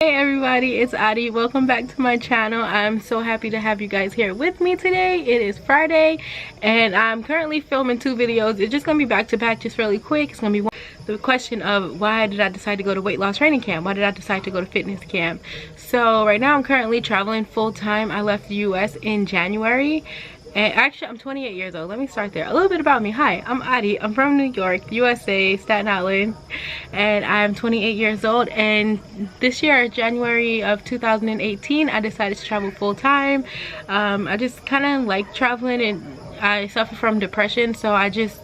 Hey everybody, it's Adi. Welcome back to my channel. I'm so happy to have you guys here with me today. It is Friday and I'm currently filming 2 videos. It's just gonna be back to back, just really quick. It's gonna be the question of why did I decide to go to weight loss training camp? Why did I decide to go to fitness camp? So right now I'm currently traveling full-time. I left the US in January. And actually, I'm 28 years old. Let me start there. A little bit about me. Hi, I'm Adi. I'm from New York, USA, Staten Island. And I'm 28 years old. And this year, January of 2018, I decided to travel full time. I just kind of like traveling, and I suffer from depression. So I just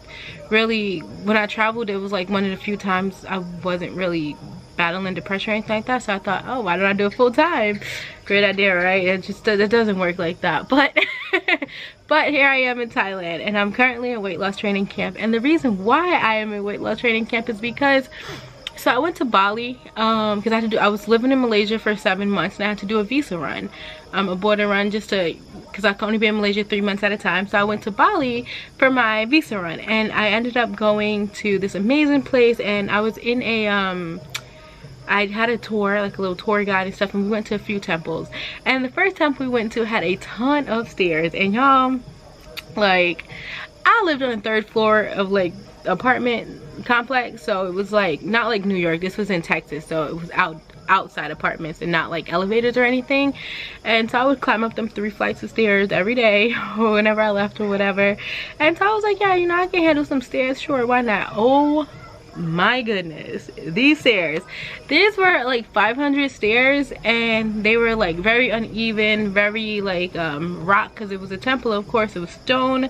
really, when I traveled, it was like one of the few times I wasn't really battling depression or anything like that. So I thought, oh, why don't I do it full time? Great idea, right? It doesn't work like that. But but here I am in Thailand, and I'm currently in weight loss training camp. And the reason why I am in weight loss training camp is because, so I went to Bali because I was living in Malaysia for 7 months, and I had to do a visa run, a border run, because I can only be in Malaysia 3 months at a time. So I went to Bali for my visa run, and I ended up going to this amazing place. And I was in I had a tour, like a little tour guide and stuff, and we went to a few temples. And the first temple we went to had a ton of stairs, and y'all, like, I lived on the 3rd floor of like apartment complex, so it was like not like New York. This was in Texas, so it was outside apartments and not like elevators or anything. And so I would climb up them 3 flights of stairs every day or whenever I left or whatever. And so I was like, yeah, you know, I can handle some stairs, sure, why not? Oh my goodness, these stairs, these were like 500 stairs, and they were like very uneven, very like rock, because it was a temple, of course. It was stone,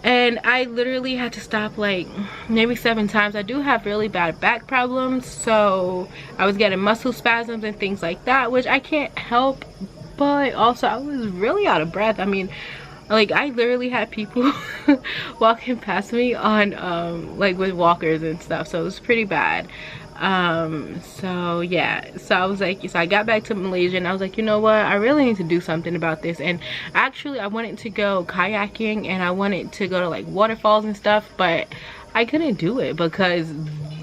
and I literally had to stop like maybe 7 times. I do have really bad back problems, so I was getting muscle spasms and things like that, which I can't help. But also I was really out of breath. I mean, like, I literally had people walking past me on like with walkers and stuff, so it was pretty bad. So yeah, so I was like, so I got back to Malaysia, and I was like, you know what, I really need to do something about this. And actually I wanted to go kayaking, and I wanted to go to like waterfalls and stuff, but I couldn't do it because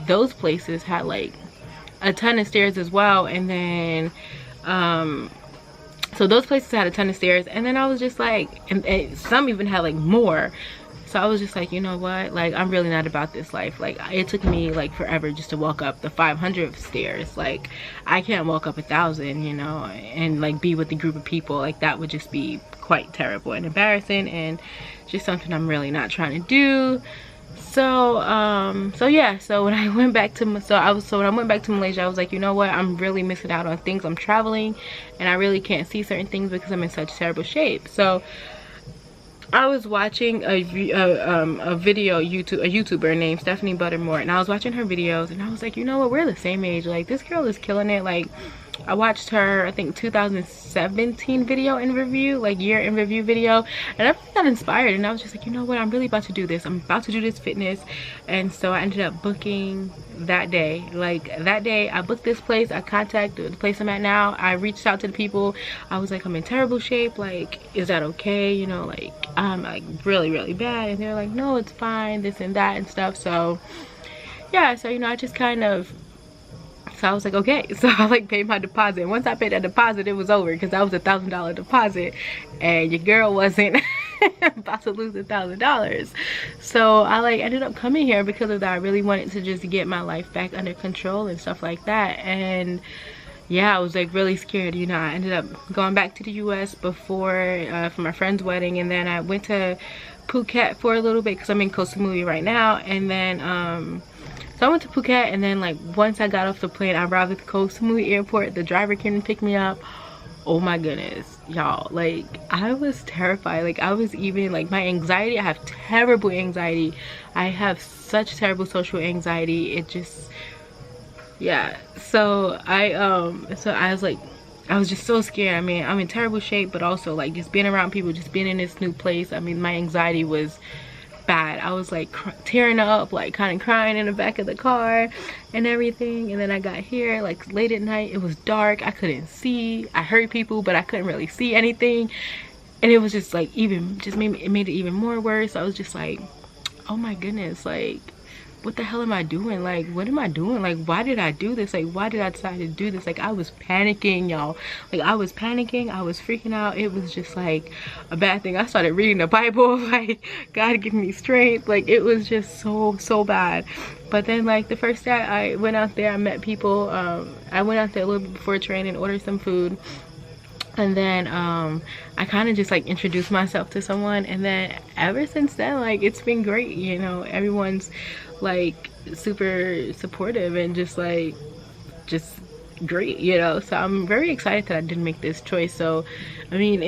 those places had like a ton of stairs as well. And then so those places had a ton of stairs, and then I was just like, and some even had like more. So I was just like, you know what, like, I'm really not about this life. Like, it took me like forever just to walk up the 500 stairs. Like, I can't walk up 1,000, you know, and like be with a group of people. Like, that would just be quite terrible and embarrassing, and just something I'm really not trying to do. So yeah, so when I went back to when I went back to Malaysia, I was like, you know what, I'm really missing out on things. I'm traveling, and I really can't see certain things because I'm in such terrible shape. So I was watching a YouTuber named Stephanie Buttermore, and I was watching her videos, and I was like, you know what, we're the same age. Like, this girl is killing it. Like, I watched her, I think 2017 video in review, like year in review video, and I got inspired, and I was just like, you know what, I'm really about to do this. I'm about to do this fitness. And so I ended up booking that day. Like, that day I booked this place. I contacted the place I'm at now. I reached out to the people. I was like, I'm in terrible shape, like, is that okay? You know, like, I'm like really bad. And they're like, no, it's fine, this and that and stuff. So yeah, so you know, I just kind of, so I was like, okay. So I like paid my deposit, and once I paid that deposit, it was over, because that was $1,000 deposit, and your girl wasn't about to lose $1,000. So I like ended up coming here because of that. I really wanted to just get my life back under control and stuff like that. And yeah, I was like really scared. You know, I ended up going back to the US before for my friend's wedding, and then I went to Phuket for a little bit because I'm in Koh Samui right now. And then so I went to Phuket, and then like once I got off the plane, I arrived at the Koh Samui airport. The driver came and picked me up. Oh my goodness, y'all, like, I was terrified. Like, I was even like, my anxiety, I have terrible anxiety. I have such terrible social anxiety. It just, yeah. So I was like, I was just so scared. I mean, I'm in terrible shape, but also like just being around people, just being in this new place. I mean, my anxiety was bad. I was like tearing up, like kind of crying in the back of the car and everything. And then I got here like late at night. It was dark. I couldn't see. I heard people, but I couldn't really see anything. And it was just like, it made it even more worse. I was just like, oh my goodness, like, what the hell am I doing? Like, what am I doing? Like, why did I do this? Like, why did I decide to do this? Like, I was panicking, y'all. Like, I was panicking. I was freaking out. It was just like a bad thing. I started reading the Bible, like, God give me strength. Like, it was just so bad. But then, like, the first day I went out there, I met people. I went out there a little bit before training, ordered some food. And then I kind of just like introduced myself to someone, and then ever since then, like, it's been great, you know. Everyone's like super supportive and just great, you know. So I'm very excited that I didn't make this choice. So I mean,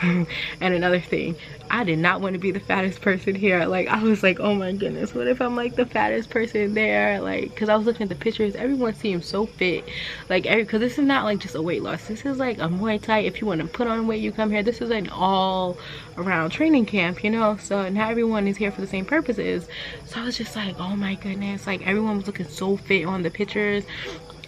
and another thing, I did not want to be the fattest person here. Like, I was like, oh my goodness, what if I'm like the fattest person there? Like, because I was looking at the pictures, everyone seems so fit. Like, because this is not like just a weight loss, this is like a Muay Thai. If you want to put on weight, you come here. This is an all around training camp, you know. So not everyone is here for the same purposes. So I was just like, oh my goodness, like, everyone was looking so fit on the pictures.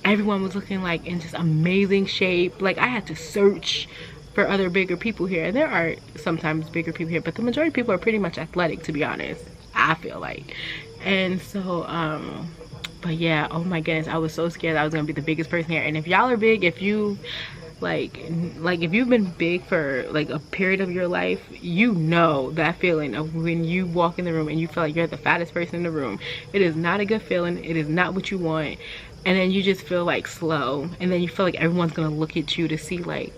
Everyone was looking like in just amazing shape. Like, I had to search for other bigger people here. There are sometimes bigger people here, but the majority of people are pretty much athletic, to be honest, I feel like. And so but yeah, oh my goodness, I was so scared I was gonna be the biggest person here. And if y'all are big, if you like if you've been big for like a period of your life, you know that feeling of when you walk in the room and you feel like you're the fattest person in the room. It is not a good feeling. It is not what you want. And then you just feel like slow, and then you feel like everyone's gonna look at you to see like,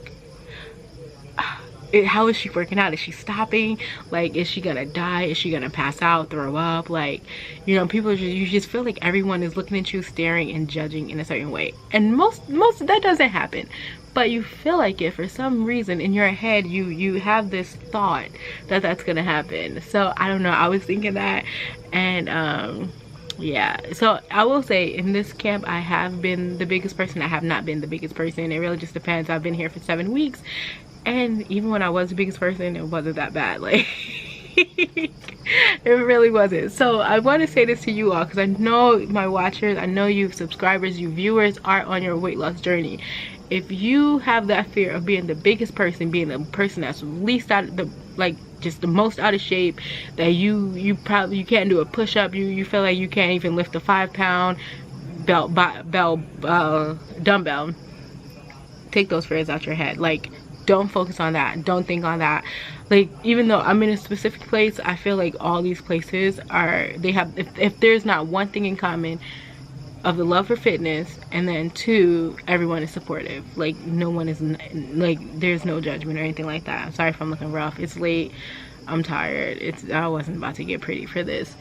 how is she working out? Is she stopping? Like, is she gonna die? Is she gonna pass out, throw up? Like, you know, people are just, you just feel like everyone is looking at you, staring and judging in a certain way. And most that doesn't happen, but you feel like it for some reason in your head. You have this thought that that's gonna happen. So I don't know, I was thinking that. And yeah, so I will say in this camp I have been the biggest person, I have not been the biggest person. It really just depends. I've been here for 7 weeks, and even when I was the biggest person, it wasn't that bad. Like, it really wasn't. So I want to say this to you all, because I know my watchers, I know you subscribers, you viewers are on your weight loss journey. If you have that fear of being the biggest person, being the person that's least out of the, like, just the most out of shape, that you can't do a push-up, you feel like you can't even lift a 5-pound dumbbell, take those fears out your head. Like, don't focus on that, don't think on that. Like, even though I'm in a specific place, I feel like all these places are, they have, if there's not one thing in common of the love for fitness, and then 2, everyone is supportive. Like, no one is, like, there's no judgment or anything like that. I'm sorry if I'm looking rough, it's late, I'm tired, I wasn't about to get pretty for this.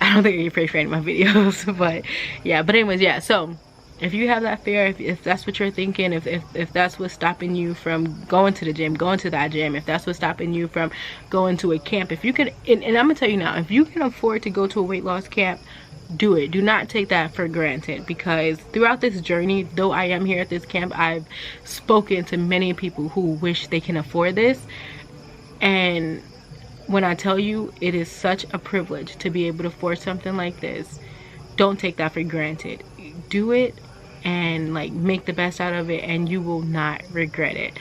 I don't think I get pretty for any of my videos. But yeah, but anyways, yeah, so if you have that fear, if that's what you're thinking, if that's what's stopping you from going to the gym, going to that gym, if that's what's stopping you from going to a camp, if you can, and I'm gonna tell you now, if you can afford to go to a weight loss camp, do it. Do not take that for granted, because throughout this journey, though I am here at this camp, I've spoken to many people who wish they can afford this. And when I tell you, it is such a privilege to be able to afford something like this. Don't take that for granted. Do it and like make the best out of it, and you will not regret it.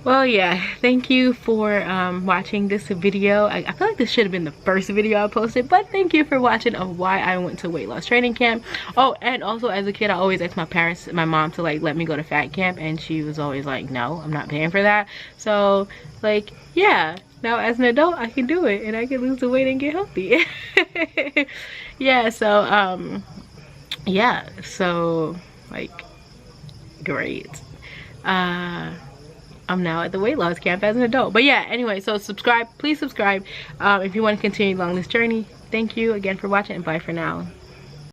Well, yeah, thank you for watching this video. I feel like this should have been the first video I posted, but thank you for watching of why I went to weight loss training camp. Oh, and also as a kid, I always asked my mom to like let me go to fat camp, and she was always like, no, I'm not paying for that. So like, yeah, now as an adult I can do it, and I can lose the weight and get healthy. Yeah, so yeah, so like, great. I'm now at the weight loss camp as an adult. But yeah, anyway, so subscribe, please subscribe if you want to continue along this journey. Thank you again for watching, and bye for now.